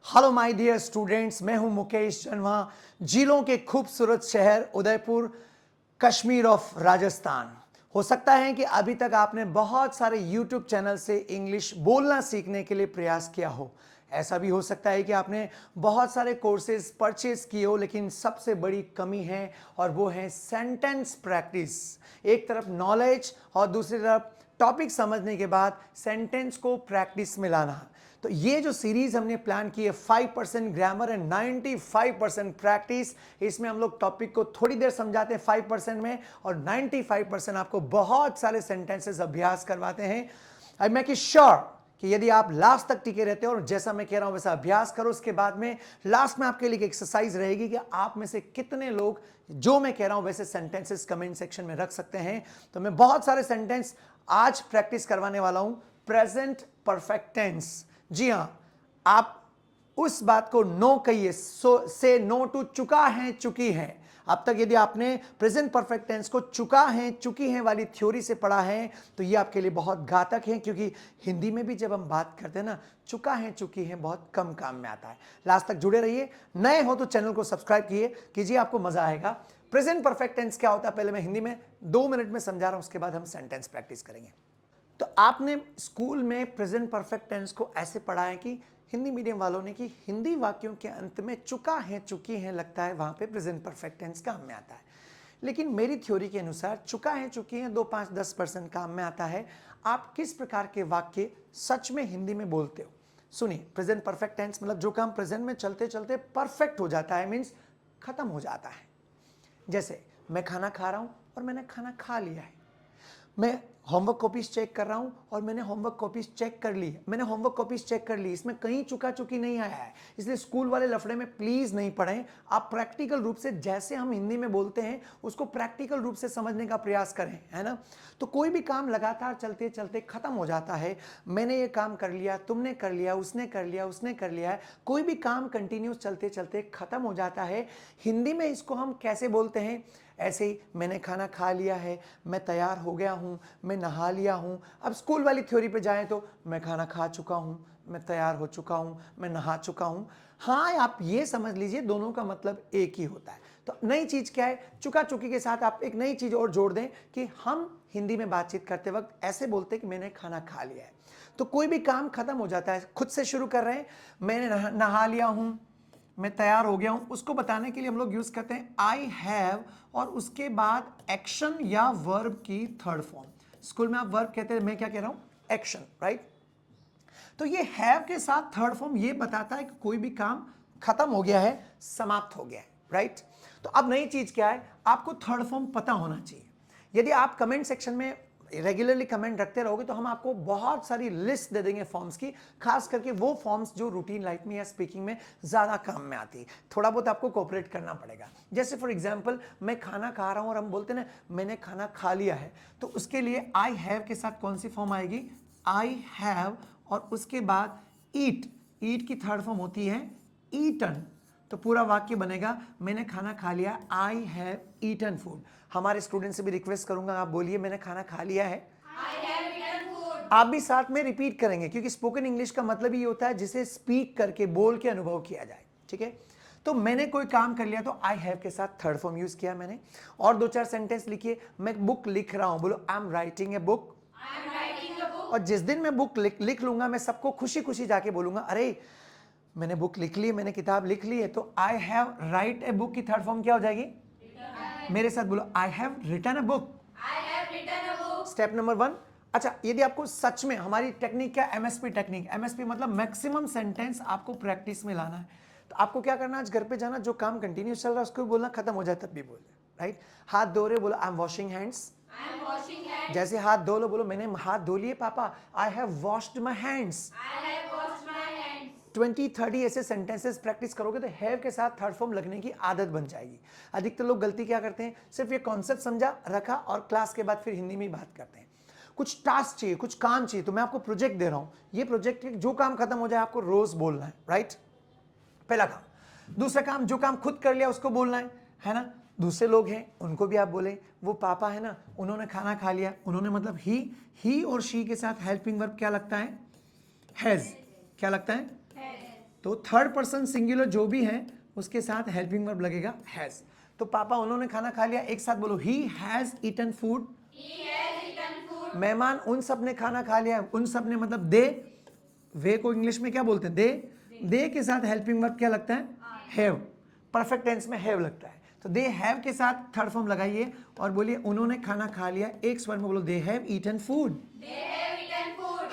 Hello my dear students, मैं हूं मुकेश जन्वा, जिलों के खूबसूरत शहर उदयपुर, कश्मीर ऑफ राजस्थान। हो सकता है कि अभी तक आपने बहुत सारे यूट्यूब चैनल से इंग्लिश बोलना सीखने के लिए प्रयास किया हो। ऐसा भी हो सकता है कि आपने बहुत सारे कोर्सेज परचेज किए हो, लेकिन सबसे बड़ी कमी है और वो है सेंटेंस प्रैक्टिस। एक तरफ नॉलेज और दूसरी तरफ टॉपिक समझने के बाद सेंटेंस को प्रैक्टिस में लाना। तो ये जो सीरीज हमने प्लान की है 5% ग्रामर एंड 95% प्रैक्टिस, इसमें हम लोग टॉपिक को थोड़ी देर समझाते हैं 5% में और 95% आपको बहुत सारे सेंटेंसेस अभ्यास करवाते हैं। आई मेक इट श्योर कि यदि आप लास्ट तक टिके रहते हो और जैसा मैं कह रहा हूं वैसा अभ्यास करो, उसके बाद में लास्ट में आपके लिए एक एक्सरसाइज रहेगी कि आप में से कितने लोग जो मैं कह रहा हूं वैसे सेंटेंसेस कमेंट सेक्शन में रख सकते हैं। तो मैं बहुत सारे सेंटेंस आज प्रैक्टिस करवाने वाला हूं। प्रेजेंट परफेक्ट टेंस, जी हां, आप उस बात को नो कहिए, से नो टू चुका है, चुकी है। अब तक यदि आपने प्रेजेंट परफेक्ट टेंस को चुका है, चुकी है वाली थ्योरी से पढ़ा है तो ये आपके लिए बहुत घातक है, क्योंकि हिंदी में भी जब हम बात करते हैं ना, चुका है, चुकी है बहुत कम काम में आता है। लास्ट तक जुड़े रहिए। नए हो तो चैनल को सब्सक्राइब कीजिए, आपको मजा आएगा। प्रेजेंट परफेक्ट टेंस क्या होता है पहले मैं हिंदी में 2 मिनट में समझा रहा हूं, उसके बाद हम सेंटेंस प्रैक्टिस करेंगे। तो आपने स्कूल में प्रेजेंट परफेक्ट टेंस को ऐसे पढ़ा है कि हिंदी मीडियम वालों ने कि हिंदी वाक्यों के अंत में चुका है, चुकी है लगता है, वहां पे प्रेजेंट परफेक्ट टेंस काम में आता है। लेकिन मेरी थ्योरी के अनुसार चुका है, चुकी है 2, 5, 10% काम में आता है। आप किस प्रकार के वाक्य सच में हिंदी में बोलते हो। सुनिए, प्रेजेंट परफेक्ट टेंस मतलब जो काम प्रेजेंट में चलते चलते परफेक्ट हो जाता है, मीन्स खत्म हो जाता है। जैसे मैं खाना खा रहा हूं और मैंने खाना खा लिया है। मैं होमवर्क कॉपीज चेक कर रहा हूं और मैंने होमवर्क कॉपीज चेक कर ली। मैंने होमवर्क कॉपीज चेक कर ली, इसमें कहीं चुका चुकी नहीं आया है। इसलिए स्कूल वाले लफड़े में प्लीज नहीं पढ़ें। आप प्रैक्टिकल रूप से जैसे हम हिंदी में बोलते हैं उसको प्रैक्टिकल रूप से समझने का प्रयास करें, है ना। तो कोई भी काम लगातार चलते चलते खत्म हो जाता है। मैंने ये काम कर लिया, तुमने कर लिया, उसने कर लिया, उसने कर लिया है। कोई भी काम कंटिन्यूस चलते चलते खत्म हो जाता है। हिंदी में इसको हम कैसे बोलते हैं, ऐसे ही मैंने खाना खा लिया है, मैं तैयार हो गया हूं, मैं नहा लिया हूं। अब स्कूल वाली थ्योरी पे जाएं तो मैं खाना खा चुका हूं, मैं तैयार हो चुका हूं, मैं नहा चुका हूं। हाँ, आप ये समझ लीजिए दोनों का मतलब एक ही होता है। तो नई चीज क्या है, चुका चुकी के साथ आप एक नई चीज और जोड़ दें कि हम हिंदी में बातचीत करते वक्त ऐसे बोलते हैं कि मैंने खाना खा लिया है। तो कोई भी काम खत्म हो जाता है, खुद से शुरू कर रहे हैं, मैंने नहा लिया हूं, मैं तैयार हो गया हूं, उसको बताने के लिए हम लोग यूज करते हैं आई हैव और उसके बाद एक्शन या वर्ब की थर्ड फॉर्म। स्कूल में आप वर्ब कहते हैं, मैं क्या कह रहा हूं, एक्शन, राइट। तो ये हैव के साथ थर्ड फॉर्म ये बताता है कि कोई भी काम खत्म हो गया है, समाप्त हो गया है, राइट। तो अब नई चीज क्या है, आपको थर्ड फॉर्म पता होना चाहिए। यदि आप कमेंट सेक्शन में रेगुलरली कमेंट रखते रहोगे तो हम आपको बहुत सारी लिस्ट दे देंगे फॉर्म्स की, खास करके वो फॉर्म्स जो रूटीन लाइफ में या स्पीकिंग में ज़्यादा काम में आती है। थोड़ा बहुत आपको कोऑपरेट करना पड़ेगा। जैसे फॉर एग्जांपल मैं खाना खा रहा हूं और हम बोलते हैं ना मैंने खाना खा लिया है, तो उसके लिए आई हैव के साथ कौन सी फॉर्म आएगी, आई हैव और उसके बाद ईट। ईट की थर्ड फॉर्म होती है ईटन। तो पूरा वाक्य बनेगा मैंने खाना खा लिया, आई हैव ईटन फूड। हमारे स्टूडेंट से भी रिक्वेस्ट करूंगा, आप बोलिए मैंने खाना खा लिया है, आई हैव ईटन फूड। आप भी साथ में रिपीट करेंगे, क्योंकि स्पोकन इंग्लिश का मतलब ये होता है जिसे स्पीक करके बोल के अनुभव किया जाए, ठीक है। तो मैंने कोई काम कर लिया तो आई हैव के साथ थर्ड फॉर्म यूज किया मैंने। और 2-4 सेंटेंस लिखिए, मैं बुक लिख रहा हूं, बोलो I am writing a book. और जिस दिन मैं बुक लिख लूंगा मैं सबको खुशी खुशी जाके बोलूंगा अरे मैंने बुक लिख ली, मैंने किताब लिख ली है। तो I have write a book की थर्ड फॉर्म क्या हो जाएगी, मेरे साथ बोलो I have written a book. Step number 1। अच्छा, यदि आपको सच में हमारी टेक्निक क्या, एमएसपी टेक्निक। एमएसपी मतलब मैक्सिमम सेंटेंस आपको प्रैक्टिस में लाना है। तो आपको क्या करना, आज घर पे जाना, जो काम कंटिन्यूस चल रहा है उसको बोलना, खत्म हो जाए तब भी बोल, राइट। हाथ धो रहे, बोलो आई एम वॉशिंग हैंड्स। जैसे हाथ धो लो, बोलो मैंने हाथ धो लिए पापा, I have washed my hands. 20-30 ऐसे सेंटेंसेस प्रैक्टिस करोगे तो हैव के साथ थर्ड फॉर्म लगने की आदत बन जाएगी। अधिकतर लोग गलती क्या करते हैं, सिर्फ ये कॉन्सेप्ट समझा रखा और क्लास के बाद फिर हिंदी में ही बात करते हैं। कुछ टास्क चाहिए, कुछ काम चाहिए, तो मैं आपको प्रोजेक्ट दे रहा हूं। ये प्रोजेक्ट जो काम खत्म हो जाए आपको रोज बोलना है, राइट, पहला काम। दूसरा काम, जो काम खुद कर लिया उसको बोलना है ना। दूसरे लोग हैं उनको भी आप बोले, वो पापा है ना उन्होंने खाना खा लिया, उन्होंने मतलब ही और शी के साथ हेल्पिंग वर्ब क्या लगता है, हैज। क्या लगता है, तो थर्ड पर्सन सिंगुलर जो भी है उसके साथ हेल्पिंग वर्ब लगेगा हैज। तो पापा उन्होंने खाना खा लिया, एक साथ बोलो ही हैज ईटन फूड। मेहमान उन सब ने खाना खा लिया, उन सब ने मतलब दे, वे को इंग्लिश में क्या बोलते हैं, दे के साथ हेल्पिंग वर्ब क्या लगता है, हैव। परफेक्ट टेंस में हैव लगता है। तो दे हैव के साथ थर्ड फॉर्म लगाइए और बोलिए उन्होंने खाना खा लिया, एक स्वर में बोलो दे हैव ईटन फूड।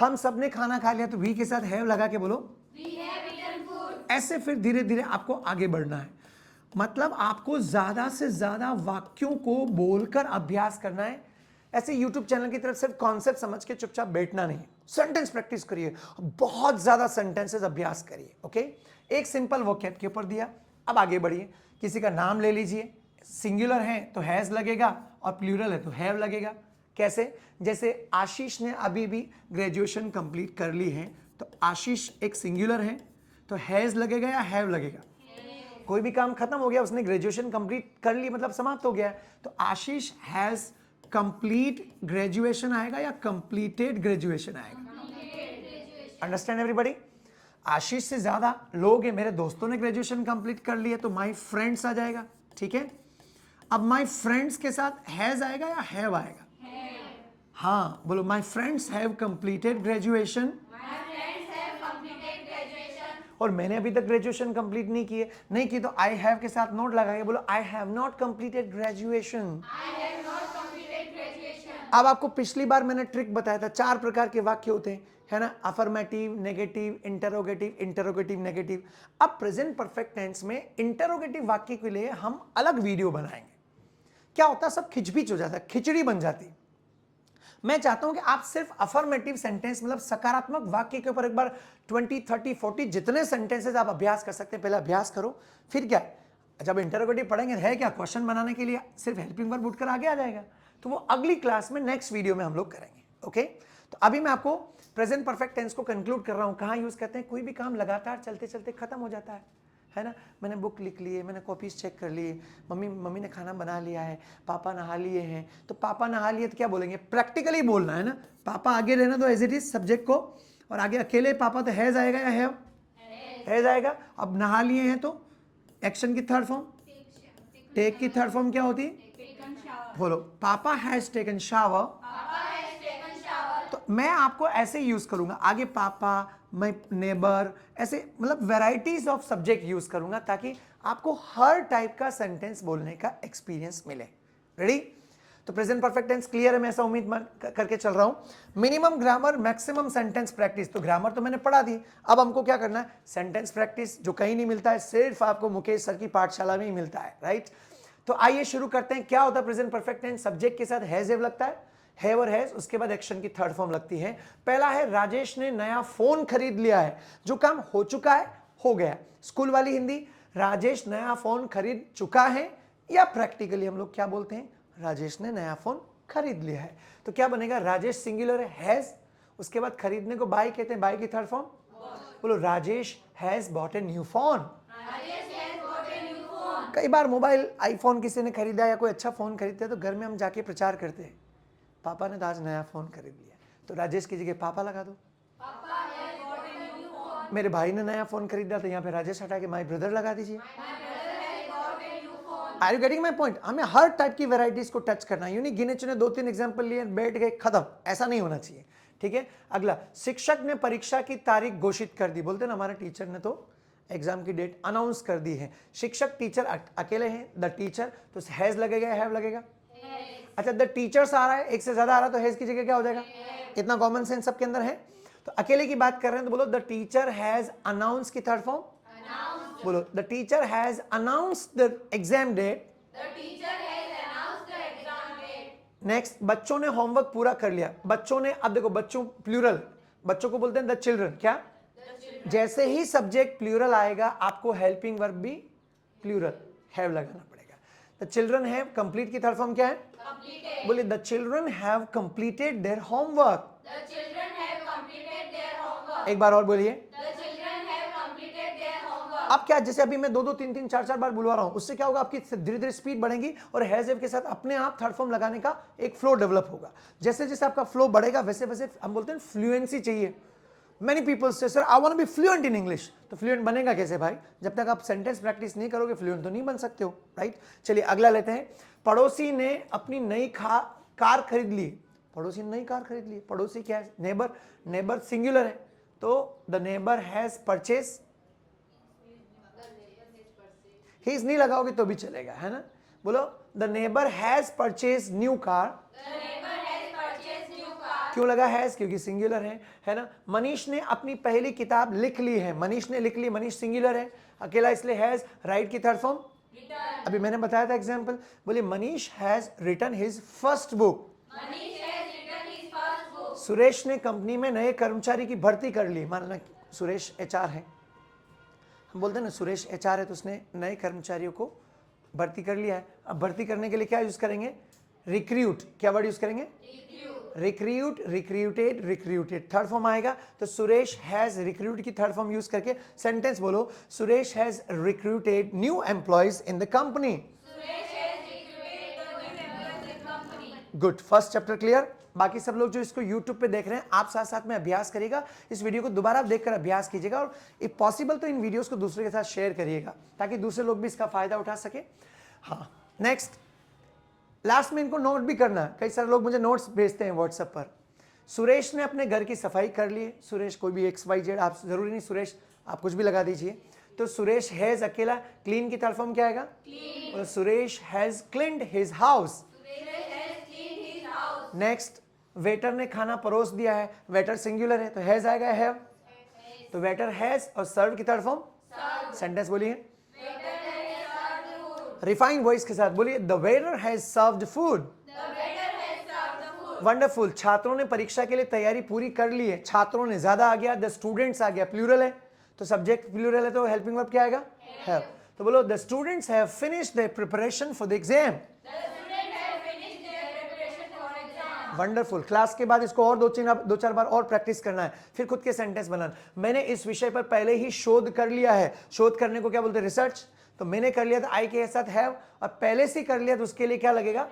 हम सब ने खाना खा लिया, तो वी के साथ हैव लगा के बोलो वी हैव ईटन फूड। ऐसे फिर धीरे धीरे आपको आगे बढ़ना है। मतलब आपको ज्यादा से ज्यादा वाक्यों को बोलकर अभ्यास करना है। ऐसे YouTube चैनल की तरफ सिर्फ कॉन्सेप्ट समझ के चुपचाप बैठना नहीं, सेंटेंस प्रैक्टिस करिए, बहुत ज्यादा सेंटेंसेस अभ्यास करिए। ओके, एक सिंपल वोकैब के ऊपर दिया, अब आगे बढ़िए। किसी का नाम ले लीजिए, सिंगुलर है तो हैज लगेगा और प्लूरल है तो हैव लगेगा। कैसे? जैसे आशीष ने अभी भी ग्रेजुएशन कंप्लीट कर ली है, तो आशीष एक सिंगुलर है तो हैज लगेगा या हैव लगेगा? कोई भी काम खत्म हो गया, उसने ग्रेजुएशन कंप्लीट कर ली मतलब समाप्त हो गया, तो आशीष हैज कंप्लीट ग्रेजुएशन आएगा या कंप्लीटेड ग्रेजुएशन आएगा? Understand everybody? आशीष से ज्यादा लोग हैं, मेरे दोस्तों ने ग्रेजुएशन कंप्लीट कर लिया तो माय फ्रेंड्स आ जाएगा। ठीक है, अब माय फ्रेंड्स के साथ हैज आएगा या हैव आएगा? हाँ बोलो, my friends have completed graduation. और मैंने अभी तक ग्रेजुएशन कंप्लीट नहीं की तो आई हैव के साथ नोट लगाइए, बोलो I have not completed graduation. अब आपको पिछली बार मैंने ट्रिक बताया था, 4 प्रकार के वाक्य होते हैं, है ना, affirmative, negative, interrogative, interrogative negative. अब प्रेजेंट परफेक्ट टेंस में इंटरोगेटिव वाक्य के लिए हम अलग वीडियो बनाएंगे। क्या होता है, सब खिचबिच हो जाता है, खिचड़ी बन जाती। मैं चाहता हूं कि आप सिर्फ अफर्मेटिव सेंटेंस मतलब सकारात्मक वाक्य के ऊपर एक बार 20, 30, 40 जितने सेंटेंसेस आप अभ्यास कर सकते हैं पहले अभ्यास करो। फिर क्या, जब इंटरोगेटिव पढ़ेंगे है क्या, क्वेश्चन बनाने के लिए सिर्फ हेल्पिंग वर्ब उठकर आगे आ जाएगा, तो वो अगली क्लास में नेक्स्ट वीडियो में हम लोग करेंगे। ओके, तो अभी मैं आपको प्रेजेंट परफेक्ट टेंस को कंक्लूड कर रहा हूं। कहां यूज करते हैं, कोई भी काम लगातार चलते चलते खत्म हो जाता है ना। मैंने बुक लिख ली है, मैंने कॉपीज चेक कर ली, मम्मी ने खाना बना लिया है, पापा नहा लिए हैं, तो पापा नहा लिए तो क्या बोलेंगे, प्रैक्टिकली बोलना है ना। पापा आगे रहना दो एज इट इज सब्जेक्ट को, और आगे अकेले पापा तो हैज आएगा या हैव आएगा। अब नहा लिए हैं तो एक्शन की थर्ड फॉर्म, टेक की थर्ड फॉर्म क्या होती है, बोलो पापा हैज टेकन शावर। तो मैं आपको ऐसे यूज करूंगा आगे, पापा, मैं नेबर, ऐसे मतलब वेराइटीज ऑफ सब्जेक्ट यूज करूंगा ताकि आपको हर टाइप का सेंटेंस बोलने का एक्सपीरियंस मिले। रेडी? तो प्रेजेंट परफेक्ट टेंस क्लियर है, मैं ऐसा उम्मीद करके चल रहा हूं। Minimum grammar, maximum sentence practice. तो ग्रामर तो मैंने पढ़ा दी, अब हमको क्या करना है, सेंटेंस प्रैक्टिस, जो कहीं नहीं मिलता है, सिर्फ आपको मुकेश सर की पाठशाला में ही मिलता है। राइट? तो आइए शुरू करते हैं। क्या होता है प्रेजेंट परफेक्ट टेंस, सब्जेक्ट के साथ हैज हैव लगता है, हैव और हैज, उसके बाद एक्शन की थर्ड फॉर्म लगती है। पहला है राजेश ने नया फोन खरीद लिया है, जो काम हो चुका है, हो गया। स्कूल वाली हिंदी, राजेश नया फोन खरीद चुका है, या प्रैक्टिकली हम लोग क्या बोलते हैं, राजेश ने नया फोन खरीद लिया है। तो क्या बनेगा, राजेश सिंगुलर है हैज, उसके बाद खरीदने को बाय कहते हैं, बाय की थर्ड फॉर्म, बोलो Rajesh has bot a new phone. कई बार मोबाइल आईफोन किसी ने खरीदा या कोई अच्छा फोन खरीदते हैं तो घर में हम जाके प्रचार करते हैं, पापा ने तो आज नया फोन खरीद लिया, तो राजेश की जगह पापा लगा दो। मेरे भाई ने नया फोन खरीदा तो यहाँ पे राजेश हटा के माय ब्रदर लगा दीजिए। Are you getting my point? हमें हर टाइप की वैरायटीज को टच करना है, यूं नहीं गिने चुने 2-3 एग्जांपल लिए बैठ गए खत्म, ऐसा नहीं होना चाहिए। ठीक है, अगला, शिक्षक ने परीक्षा की तारीख घोषित कर दी। बोलते ना हमारे टीचर ने तो एग्जाम की डेट अनाउंस कर दी है। शिक्षक टीचर अकेले हैं, द टीचर, तो हैज लगेगा या हैव लगेगा? अच्छा, द टीचर्स आ रहा है, एक से ज्यादा आ रहा है तो हैज की जगह क्या हो जाएगा? इतना कॉमन सेंस सबके अंदर है। तो अकेले की बात कर रहे हैं तो बोलो द टीचर हैज अनाउंस की थर्ड फॉर्म, बोलो the teacher has announced the exam date. Next, बच्चों ने होमवर्क पूरा कर लिया। बच्चों ने, अब देखो बच्चों प्लूरल, बच्चों को बोलते हैं द चिल्ड्रन। क्या? जैसे ही सब्जेक्ट प्लूरल आएगा आपको हेल्पिंग वर्ब भी प्लूरल हैव लगाना पड़ेगा। द चिल्ड्रन हैव, कंप्लीट की थर्ड फॉर्म क्या है? बोलिए the children have completed their homework. एक बार और बोलिए। अब क्या, जैसे अभी मैं 2-2, 3-3, 4-4 बार बुलवा रहा हूं, उससे क्या होगा, आपकी धीरे धीरे स्पीड बढ़ेगी और हैज हैव के साथ अपने आप थर्ड फॉर्म लगाने का एक फ्लो डेवलप होगा। जैसे जैसे आपका फ्लो बढ़ेगा वैसे वैसे हम बोलते हैं फ्लुएंसी चाहिए, Many people say, sir, I want to be fluent in English. तो फ्लुएंट बनेगा कैसे भाई? जब तक आप सेंटेंस प्रैक्टिस नहीं करोगे फ्लुएंट तो नहीं बन सकते हो, राइट? चलिए अगला लेते हैं। पड़ोसी ने अपनी नई कार खरीद ली। पड़ोसी ने नई कार खरीद ली। पड़ोसी क्या है? नेबर। नेबर सिंगुलर है, तो द नेबर हैज परचेज। हीज नहीं लगाओगे तो भी चलेगा, है ना? बोलो, the neighbour has purchase new car. क्यों लगा हैज? क्योंकि सिंगुलर है ना? मनीष ने अपनी पहली किताब लिख ली है। मनीष ने लिख ली, मनीष सिंगुलर है, अकेला इसलिए हैज। राइट की थर्ड फॉर्म अभी मैंने बताया था एग्जांपल। बोले Manish has written his first book. Suresh ने कंपनी में नए कर्मचारी की भर्ती कर ली। मान लो सुरेश एचआर है, हम बोलते हैं ना सुरेश एचआर है, तो उसने नए कर्मचारियों को भर्ती कर लिया है। अब भर्ती करने के लिए क्या यूज करेंगे? रिक्रूट। क्या वर्ड यूज करेंगे? Recruit, recruited, recruited. Third form आएगा तो सुरेश हैज रिक्रूट की थर्ड फॉर्म यूज करके सेंटेंस बोलो, Suresh has recruited new employees in the company. Good, first chapter clear. बाकी सब लोग जो इसको YouTube पे देख रहे हैं, आप साथ साथ में अभ्यास करिएगा। इस वीडियो को दोबारा देखकर अभ्यास कीजिएगा और इफ पॉसिबल तो इन वीडियोस को दूसरे के साथ शेयर करिएगा ताकि दूसरे लोग भी इसका फायदा उठा सके। हाँ, नेक्स्ट, लास्ट में इनको नोट भी करना। कई सारे लोग मुझे नोट्स भेजते हैं व्हाट्सएप पर। सुरेश ने अपने घर की सफाई कर ली। सुरेश कोई भी XYZ, आप जरूरी नहीं सुरेश, आप कुछ भी लगा दीजिए। तो सुरेश हैज अकेला, क्लीन की थर्ड फॉर्म क्या आएगा? Clean. Suresh has cleaned his house. Next, waiter ने खाना परोस दिया है। वेटर सिंगुलर है तो हैज आएगा, हैव। तो वेटर हैज और सर्व की थर्ड फॉर्म सेंटेंस बोलिए रिफाइंड वॉइस के साथ बोलिए, the waiter has served food. Wonderful. छात्रों ने परीक्षा के लिए तैयारी पूरी कर ली है। छात्रों ने ज्यादा आ गया, द स्टूडेंट्स आ गया, प्लूरल है तो सब्जेक्ट प्लूरल है तो हेल्पिंग वर्ब क्या आएगा? हैव। तो बोलो, the students have finished there preparation for the exam. Wonderful. Class के बाद इसको और दो चार बार और प्रैक्टिस करना है, फिर खुद के सेंटेंस बनाना। मैंने इस विषय पर पहले ही शोध कर लिया है। शोध करने को क्या बोलते हैं? रिसर्च। तो मैंने कर लिया तो आई के साथ हैव, और पहले से कर लिया तो उसके लिए क्या लगेगा?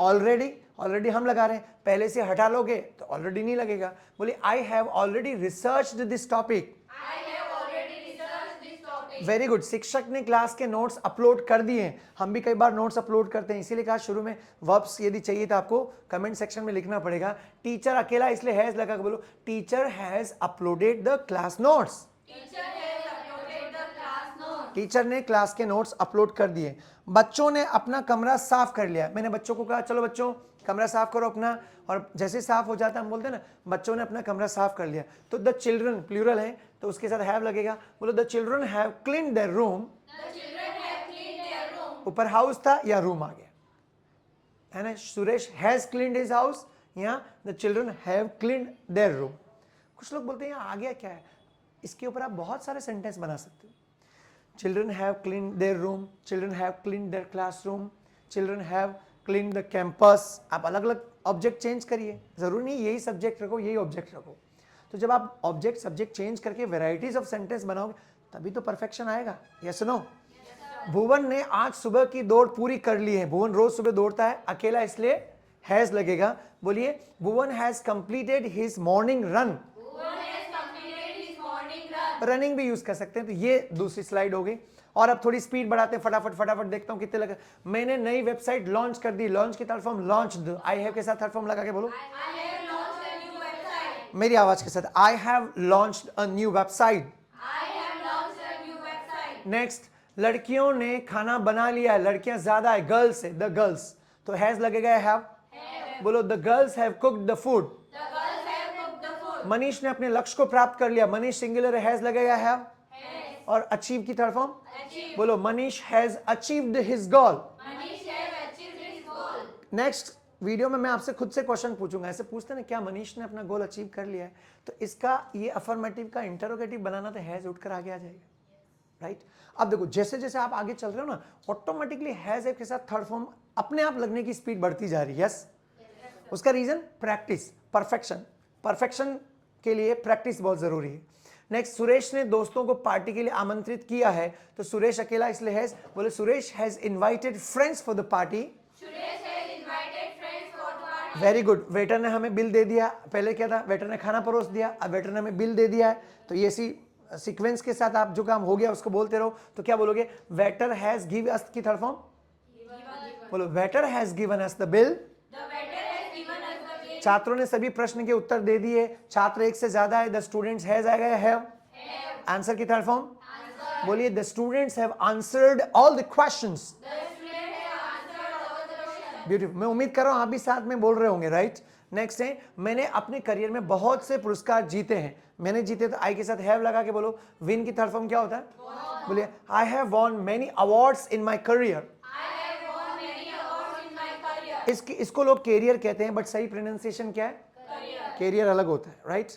ऑलरेडी। ऑलरेडी हम लगा रहे हैं, पहले से हटा लोगे तो ऑलरेडी नहीं लगेगा। बोलिए, I have already researched this topic. Very good. शिक्षक ने क्लास के नोट्स अपलोड कर दिए। हम भी कई बार नोट्स अपलोड करते हैं, इसीलिए कहा शुरू में वर्ब्स यदि चाहिए तो आपको कमेंट सेक्शन में लिखना पड़ेगा। टीचर अकेला इसलिए हैज लगा के बोलो, teacher has uploaded the class notes. Teacher ने क्लास के नोट्स अपलोड कर दिए। बच्चों ने अपना कमरा साफ कर लिया। मैंने बच्चों को कहा चलो बच्चों कमरा साफ करो अपना, और जैसे साफ हो जाता है हम बोलते हैं ना बच्चों ने अपना कमरा साफ कर लिया। तो द चिल्ड्रन प्लूरल है तो उसके साथ हैव लगेगा। बोलो, the children have cleaned their room. ऊपर हाउस था या रूम आ गया, है ना? Suresh has cleaned his house, या the children have cleaned their room. कुछ लोग बोलते हैं आ गया क्या है? इसके ऊपर आप बहुत सारे सेंटेंस बना सकते हो। Children have cleaned their room, children have cleaned their classroom, children have cleaned the campus। आप अलग अलग ऑब्जेक्ट चेंज करिए, जरूरी नहीं यही सब्जेक्ट रखो यही ऑब्जेक्ट रखो। तो जब आप ऑब्जेक्ट सब्जेक्ट चेंज करके वेराइटीज ऑफ सेंटेंस बनाओगे तभी तो परफेक्शन आएगा। Yes no? भुवन ने आज सुबह की दौड़ पूरी कर ली है। भुवन रोज सुबह दौड़ता है, अकेला इसलिए हैज लगेगा। बोलिए, Bhuvan has completed his morning run. Running भी यूज कर सकते हैं। तो ये दूसरी स्लाइड हो गई। और अब थोड़ी स्पीड बढ़ाते हैं, फटाफट फटाफट देखता हूं कितने लगे। मैंने नई वेबसाइट लॉन्च कर दी। लॉन्च की third form launched. I have के साथ थर्ड फॉर्म लगा के बोलो, मेरी आवाज के साथ, I have launched a new website. Next, लड़कियों ने खाना बना लिया है। लड़कियां ज्यादा है, गर्ल्स है, द गर्ल्स, तो हैज लगेगा हैव। बोलो, the girls have cooked the food. Manish ने अपने लक्ष्य को प्राप्त कर लिया। मनीष सिंगुलर हैज लगेगा हैव। और अचीव की थर्ड फॉर्म बोलो, Manish has achieved his goal. Next video में मैं आपसे खुद से क्वेश्चन पूछूंगा। ऐसे पूछते ना क्या मनीष ने अपना गोल अचीव कर लिया है, तो इसका ये अफर्मेटिव का इंटरोगेटिव बनाना तो हैज उठकर आगे आ जाएगा, राइट? अब देखो जैसे जैसे आप आगे चल रहे हो ना, ऑटोमेटिकली हैज के साथ थर्ड फॉर्म अपने आप लगने की स्पीड बढ़ती जा रही है। यस, उसका रीजन प्रैक्टिस, परफेक्शन। परफेक्शन के लिए प्रैक्टिस बहुत जरूरी है। नेक्स्ट, सुरेश ने दोस्तों को पार्टी के लिए आमंत्रित किया है। तो सुरेश अकेला इसलिए हैज। बोले, Suresh has invited friends for the party. Very good, waiter ने हमें बिल दे दिया। पहले क्या था, वेटर ने खाना परोस दिया, अब वेटर ने हमें बिल दे दिया है। तो ये सी सीक्वेंस के साथ आप जो काम हो गया उसको बोलते रहो। तो क्या बोलोगे, वेटर हैज गिव अस की थर्ड फॉर्म बोलो, waiter has given us the bill. छात्रों ने सभी प्रश्न के उत्तर दे दिए। छात्र एक से ज्यादा है, द स्टूडेंट्स हैज आएगा या हैव? आंसर की थर्ड फॉर्म बोलिए, the students have answered all the questions. Beautiful, मैं उम्मीद कर रहा हूं आप भी साथ में बोल रहे होंगे, राइट। नेक्स्ट है, मैंने अपने करियर में बहुत से पुरस्कार जीते हैं। मैंने जीते तो आई के साथ हैव लगा के बोलो। विन की थर्ड फॉर्म क्या होता है? बोलिए, I have von many awards in my career. इसको लोग कैरियर कहते हैं, बट सही प्रोनाउंसिएशन क्या है? कैरियर अलग होता है, राइट।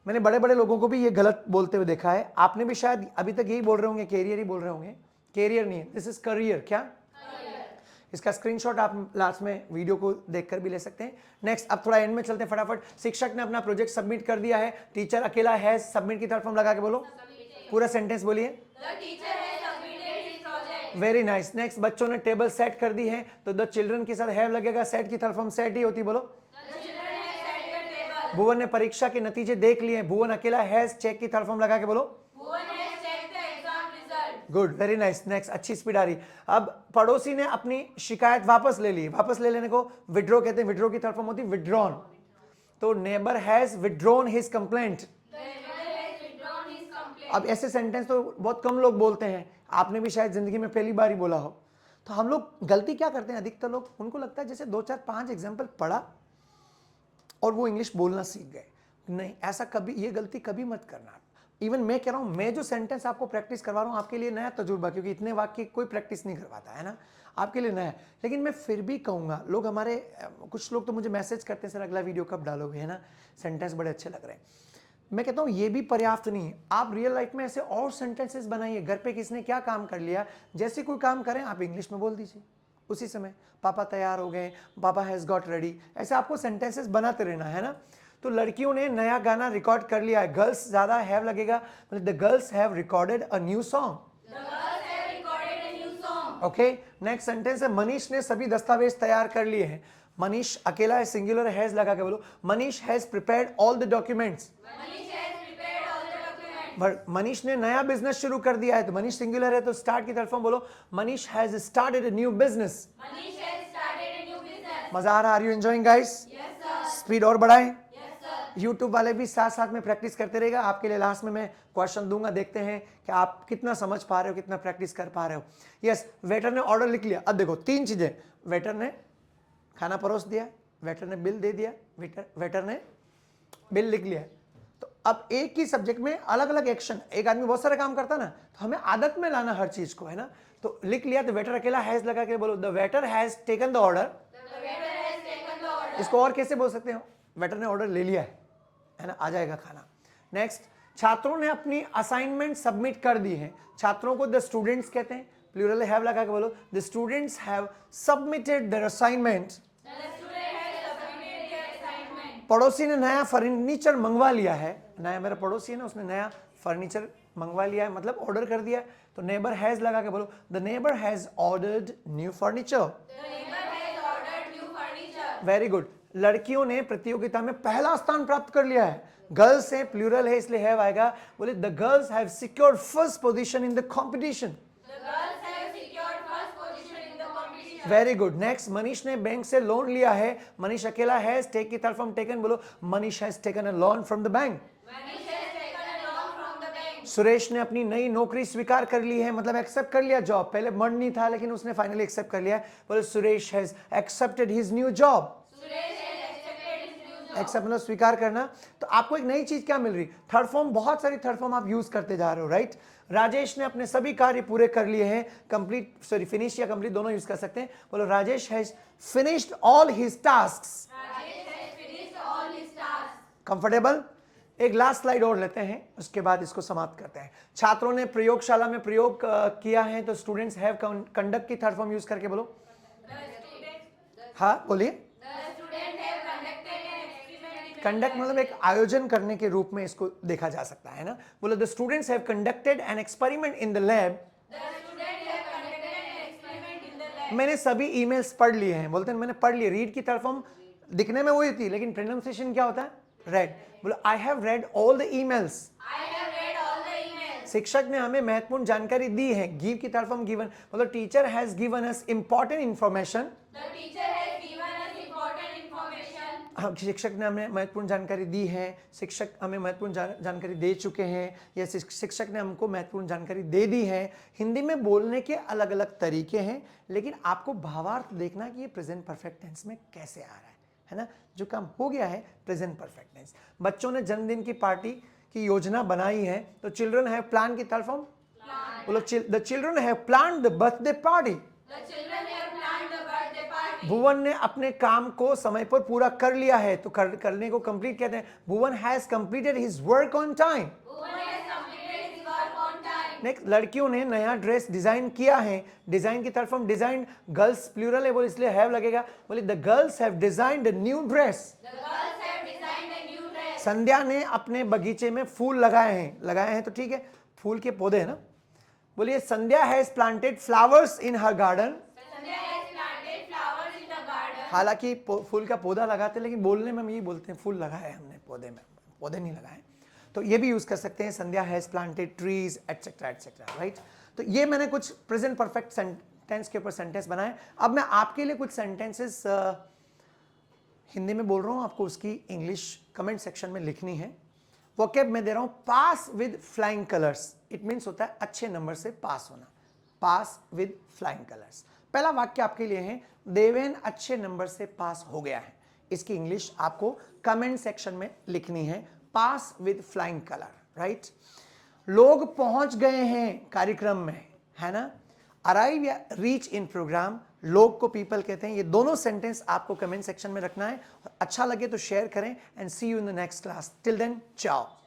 मैंने बड़े बड़े लोगों को भी ये गलत बोलते हुए देखा है। आपने भी शायद अभी तक यही बोल रहे होंगे, कैरियर ही बोल रहे होंगे। कैरियर नहीं है, दिस इज करियर। क्या? इसका स्क्रीनशॉट आप लास्ट में वीडियो को देखकर भी ले सकते हैं। नेक्स्ट, अब थोड़ा एंड में चलते हैं फटाफट। शिक्षक ने अपना प्रोजेक्ट सबमिट कर दिया है। टीचर अकेला है, सबमिट की तरफ फॉर्म लगा के बोलो। पूरा सेंटेंस बोलिए। Very nice. नेक्स्ट, बच्चों ने टेबल सेट कर दी है, तो द चिल्ड्रन के साथ हैव लगेगा। सेट की तरफ फॉर्म सेट ही होती, बोलो। भुवन ने परीक्षा के नतीजे देख लिए। भुवन अकेला हैज, चेक की तरफ फॉर्म लगा के बोलो। Good, very nice. नेक्स्ट, अच्छी स्पीड आ रही। अब पड़ोसी ने अपनी शिकायत वापस ले ली। वापस ले लेने को विड्रॉ कहते हैं। विड्रॉ की तरफ होती है विड्रॉन। तो neighbour has withdrawn his complaint. अब ऐसे सेंटेंस तो बहुत कम लोग बोलते हैं, आपने भी शायद जिंदगी में पहली बार ही बोला हो। तो हम लोग गलती क्या करते हैं, अधिकतर लोग, उनको लगता है जैसे 2 4 5 एग्जाम्पल पढ़ा और वो इंग्लिश बोलना सीख गए। नहीं, ऐसा कभी, ये गलती कभी मत करना। इवन मैं कह रहा हूं, मैं जो सेंटेंस आपको प्रैक्टिस करवा रहा हूं आपके लिए नया तजुर्बा, क्योंकि इतने वाक्य कोई प्रैक्टिस नहीं करवाता है ना, आपके लिए नया। लेकिन मैं फिर भी कहूंगा, लोग हमारे कुछ लोग तो मुझे मैसेज करते हैं, सर अगला वीडियो कब डालोगे, है ना, सेंटेंस बड़े अच्छे लग रहे हैं। मैं कहता हूं ये भी पर्याप्त नहीं है। आप रियल लाइफ में ऐसे और सेंटेंसेस बनाइए। घर पे किसने क्या काम कर लिया, जैसे कोई काम करें आप इंग्लिश में बोल दीजिए उसी समय। पापा तैयार हो गए, पापा हैज गॉट रेडी, ऐसे आपको सेंटेंसेस बनाते रहना है ना। तो लड़कियों ने नया गाना रिकॉर्ड कर लिया है। गर्ल्स ज्यादा हैव लगेगा, मतलब the girls have recorded a new song. Okay, next sentence है, मनीष ने सभी दस्तावेज तैयार कर लिए हैं। मनीष अकेला है, सिंगुलर हैज लगा के बोलो। Manish has prepared all the documents. Manish ने नया बिजनेस शुरू कर दिया है, तो मनीष सिंगुलर है तो स्टार्ट की तरफ बोलो। Manish has started a new business. मजा आ रहा? Are you enjoying guys? Speed और बढ़ाएं। यूट्यूब वाले भी साथ साथ में प्रैक्टिस करते रहेगा। आपके लिए लास्ट में मैं क्वेश्चन दूंगा, देखते हैं कि आप कितना समझ पा रहे हो, कितना प्रैक्टिस कर पा रहे हो। यस, वेटर ने ऑर्डर लिख लिया। अब देखो 3 चीजें, वेटर ने खाना परोस दिया, वेटर ने बिल दे दिया, वेटर ने बिल लिख लिया। तो अब एक ही सब्जेक्ट में अलग अलग एक्शन, एक आदमी बहुत सारे काम करता ना, तो हमें आदत में लाना हर चीज को, है ना। तो लिख लिया, तो वेटर अकेला हैज लगा के बोलो, the waiter has taken the order. इसको और कैसे बोल सकते हो, वेटर ने ऑर्डर ले लिया है ना, आ जाएगा खाना। नेक्स्ट, छात्रों ने अपनी असाइनमेंट सबमिट कर दी है। छात्रों को द स्टूडेंट्स कहते हैं, प्लूरल हैव लगा के बोलो, the students have submitted there assignment. पड़ोसी ने नया फर्नीचर मंगवा लिया है। नया, मेरा पड़ोसी है ना, उसने नया फर्नीचर मंगवा लिया है, मतलब ऑर्डर कर दिया है। तो नेबर हैज लगा के बोलो, the neighbour has ordered new furniture. Very good. लड़कियों ने प्रतियोगिता में पहला स्थान प्राप्त कर लिया है। गर्ल्स है, प्लूरल है, इसलिए हैव आएगा। बोले, the girls have secured first position in the competition. Very good. Next, Manish ने बैंक से लोन लिया है। मनीष अकेला है, टेक की तरफ हम टेकन बोलो। Manish has taken a loan from the bank. Suresh ने अपनी नई नौकरी स्वीकार कर ली है, मतलब एक्सेप्ट कर लिया जॉब। पहले मन नहीं था लेकिन उसने फाइनली एक्सेप्ट कर लिया है। बोले, Suresh has accepted his new job. Accept मतलब स्वीकार करना। तो आपको एक नई चीज क्या मिल रही, थर्ड फॉर्म, बहुत सारी थर्ड फॉर्म आप यूज करते जा रहे हो, राइट। राजेश ने अपने सभी कार्य पूरे कर लिए हैं। कंप्लीट, सॉरी, फिनिश या कंप्लीट दोनों यूज कर सकते हैं। बोलो, Rajesh has finished all his tasks. Comfortable? एक लास्ट स्लाइड और लेते हैं, उसके बाद इसको समाप्त करते हैं। छात्रों ने प्रयोगशाला में प्रयोग किया है, तो स्टूडेंट्स हैव कंडक्ट की थर्ड फॉर्म यूज करके बोलो। हाँ बोलिए। कंडक्ट मतलब एक आयोजन करने के रूप में इसको देखा जा सकता है ना। बोलो, the students have conducted an experiment in the lab. मैंने सभी ईमेल्स पढ़ लिए हैं, बोलते हैं मैंने पढ़ लिए। रीड की तरफ हम दिखने में वही थी लेकिन प्रोनाउंसिएशन क्या होता है? रेड। बोलो I have read all the emails. शिक्षक ने हमें महत्वपूर्ण जानकारी दी है। गिव की तरफ हम गिवन, मतलब teacher has given us important information. शिक्षक ने हमें महत्वपूर्ण जानकारी दी है, शिक्षक हमें महत्वपूर्ण जानकारी दे चुके हैं, या शिक्षक ने हमको महत्वपूर्ण जानकारी दे दी है। हिंदी में बोलने के अलग अलग तरीके हैं, लेकिन आपको भावार्थ देखना कि ये प्रेजेंट परफेक्ट टेंस में कैसे आ रहा है ना। जो काम हो गया है प्रेजेंट परफेक्ट टेंस। बच्चों ने जन्मदिन की पार्टी की योजना बनाई है, तो चिल्ड्रन हैव प्लान की तरफ हम बोलो the children have planned the birthday party. Bhuvan ने अपने काम को समय पर पूरा कर लिया है, तो करने को कंप्लीट कहते हैं। Bhuvan has completed his work on time. Next, लड़कियों ने नया ड्रेस डिजाइन किया है। डिजाइन की तरफ हम डिजाइन, गर्ल्स प्लूरल है बोले इसलिए हैव लगेगा। बोले the girls have designed a new dress. Sandhya ने अपने बगीचे में फूल लगाए हैं तो ठीक है, फूल के पौधे है ना। बोलिए Sandhya has planted flowers in her garden. हालांकि फूल का पौधा लगाते, लेकिन बोलने में हम यही बोलते हैं फूल लगाए हमने, पौधे में पौधे नहीं लगाए। तो ये भी यूज कर सकते हैं, Sandhya has planted trees etcetera etcetera, right. तो ये मैंने कुछ प्रेजेंट परफेक्ट सेंटेंस के ऊपर सेंटेंस बनाए। अब मैं आपके लिए कुछ सेंटेंसेस हिंदी में बोल रहा हूं, आपको उसकी इंग्लिश कमेंट सेक्शन में लिखनी है। वोकैब में दे रहा हूं, pass with flying colours. It means होता है अच्छे नंबर से पास होना। Pass with flying colours. पहला वाक्य आपके लिए है, देवेन अच्छे नंबर से पास हो गया है। इसकी इंग्लिश आपको कमेंट सेक्शन में लिखनी है, पास विद फ्लाइंग कलर, राइट। लोग पहुंच गए हैं कार्यक्रम में, है ना। अराइव या रीच इन प्रोग्राम, लोग को पीपल कहते हैं। ये दोनों सेंटेंस आपको कमेंट सेक्शन में रखना है। और अच्छा लगे तो शेयर करें। And see you in the next class. Till then, चाओ।